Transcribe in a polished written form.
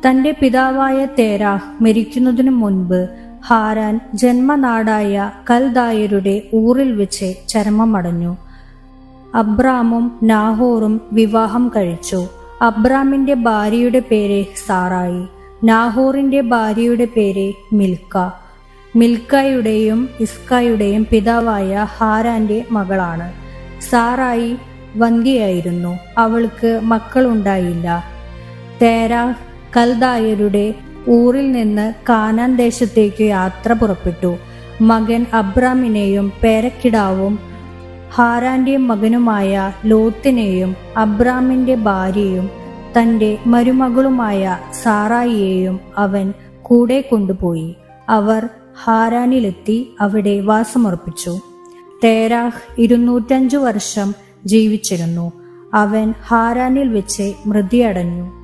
തന്റെ പിതാവായ തേരാഹ് മരിക്കുന്നതിനു മുൻപ് ഹാരാൻ ജന്മനാടായ കൽദായരുടെ ഊറിൽ വെച്ച് ചരമമടഞ്ഞു. അബ്രാമും നാഹോറും വിവാഹം കഴിച്ചു. അബ്രാമിന്റെ ഭാര്യയുടെ പേര് സാറായി. നാഹോറിന്റെ ഭാര്യയുടെ പേര് മിൽക്ക. മിൽക്കയുടെയും ഇസ്കായുടെയും പിതാവായ ഹാരാന്റെ മകളാണ്. സാറായി വന്ധ്യയായിരുന്നു. അവൾക്ക് മക്കളുണ്ടായില്ല. തേരാഹ് കൽദായരുടെ ഊറിൽ നിന്ന് കാനാൻ ദേശത്തേക്ക് യാത്ര പുറപ്പെട്ടു. മകൻ അബ്രാമിനെയും പേരക്കിടാവും ഹാരാന്റെ മകനുമായ ലോത്തിനെയും അബ്രാമിന്റെ ഭാര്യയും തന്റെ മരുമകളുമായ സാറായിയെയും അവൻ കൂടെ കൊണ്ടുപോയി. അവർ ഹാരാനിലെത്തി അവിടെ വാസമുറപ്പിച്ചു. തേരാഹ് 205 വർഷം ജീവിച്ചിരുന്നു. അവൻ ഹാരാനിൽ വെച്ച് മൃതിയടഞ്ഞു.